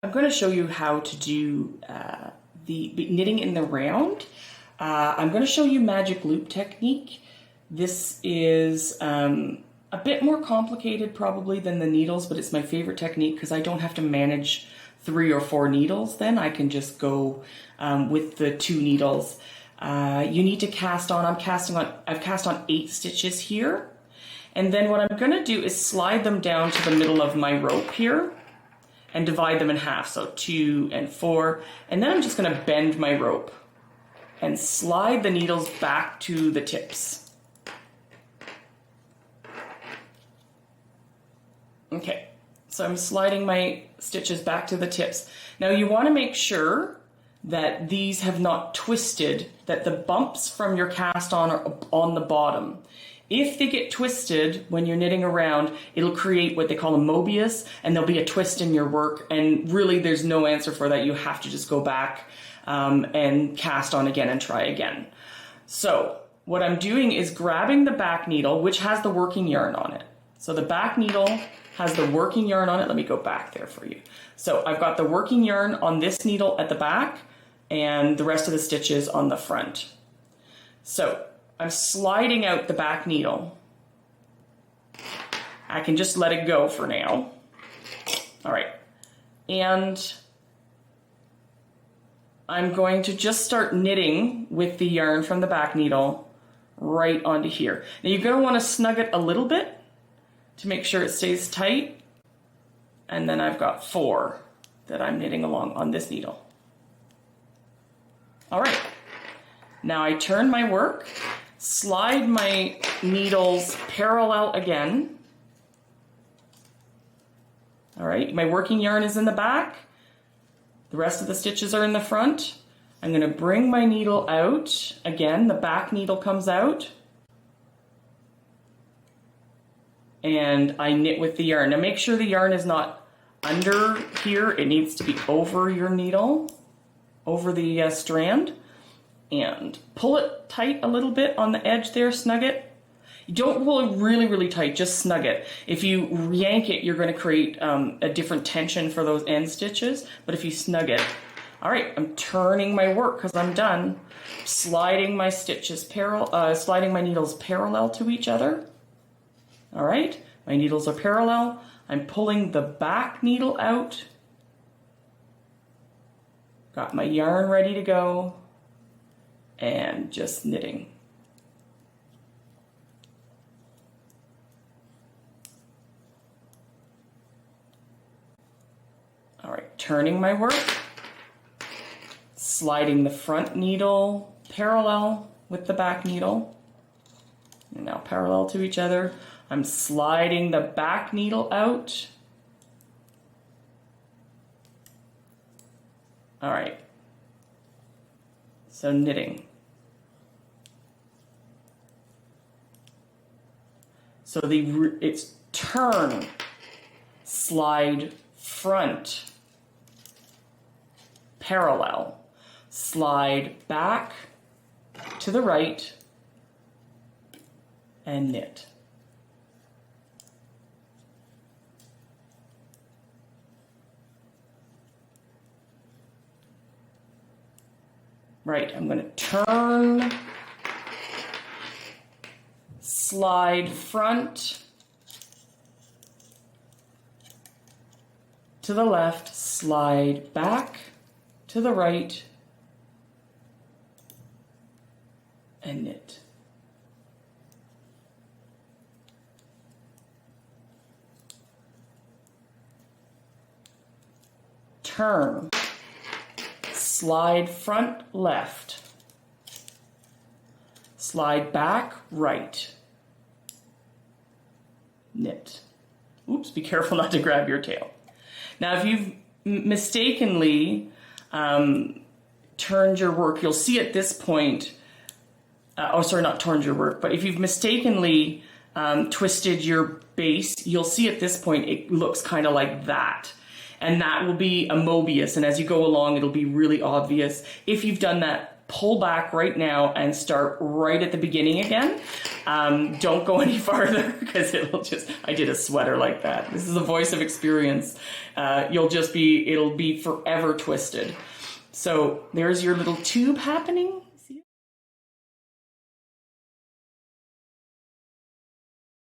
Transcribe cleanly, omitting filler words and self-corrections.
I'm going to show you how to do the knitting in the round. I'm going to show you magic loop technique. This is a bit more complicated probably than the needles, but it's my favorite technique because I don't have to manage 3 or 4 needles. Then I can just go with the 2 needles. You need to cast on, I've cast on 8 stitches here. And then what I'm going to do is slide them down to the middle of my rope here and divide them in half. So 2 and 4. And then I'm just going to bend my rope and slide the needles back to the tips. Okay, so I'm sliding my stitches back to the tips. Now you want to make sure that these have not twisted, that the bumps from your cast on are on the bottom. If they get twisted when you're knitting around, it'll create what they call a Mobius, and there'll be a twist in your work, and really there's no answer for that. You have to just go back and cast on again and try again. So what I'm doing is grabbing the back needle, which has the working yarn on it. So the back needle has the working yarn on it. Let me go back there for you. So I've got the working yarn on this needle at the back and the rest of the stitches on the front. So I'm sliding out the back needle. I can just let it go for now. All right. And I'm going to just start knitting with the yarn from the back needle right onto here. Now you're going to want to snug it a little bit to make sure it stays tight. And then I've got 4 that I'm knitting along on this needle. All right. Now I turn my work, slide my needles parallel again. All right, my working yarn is in the back. The rest of the stitches are in the front. I'm going to bring my needle out. Again, the back needle comes out. And I knit with the yarn. Now make sure the yarn is not under here. It needs to be over your needle, over the strand. And pull it tight a little bit on the edge there, snug it. You don't pull it really, really tight, just snug it. If you yank it, you're going to create a different tension for those end stitches, but if you snug it. All right, I'm turning my work because I'm done. Sliding my stitches sliding my needles parallel to each other. All right, my needles are parallel. I'm pulling the back needle out. Got my yarn ready to go. And just knitting. All right, turning my work, sliding the front needle parallel with the back needle, and now parallel to each other. I'm sliding the back needle out. All right, so knitting. So it's turn, slide front, parallel, slide back to the right, and knit. Right, I'm going to turn, slide front to the left, slide back to the right, and knit. Turn, slide front left, slide back right, knit. Oops, be careful not to grab your tail. Now if you've mistakenly turned your work, you'll see at this point, not turned your work, but if you've mistakenly twisted your base, you'll see at this point it looks kind of like that. And that will be a Mobius, and as you go along, it'll be really obvious. If you've done that pull back right now and start right at the beginning again. Don't go any farther because I did a sweater like that. This is the voice of experience. It'll be forever twisted. So there's your little tube happening.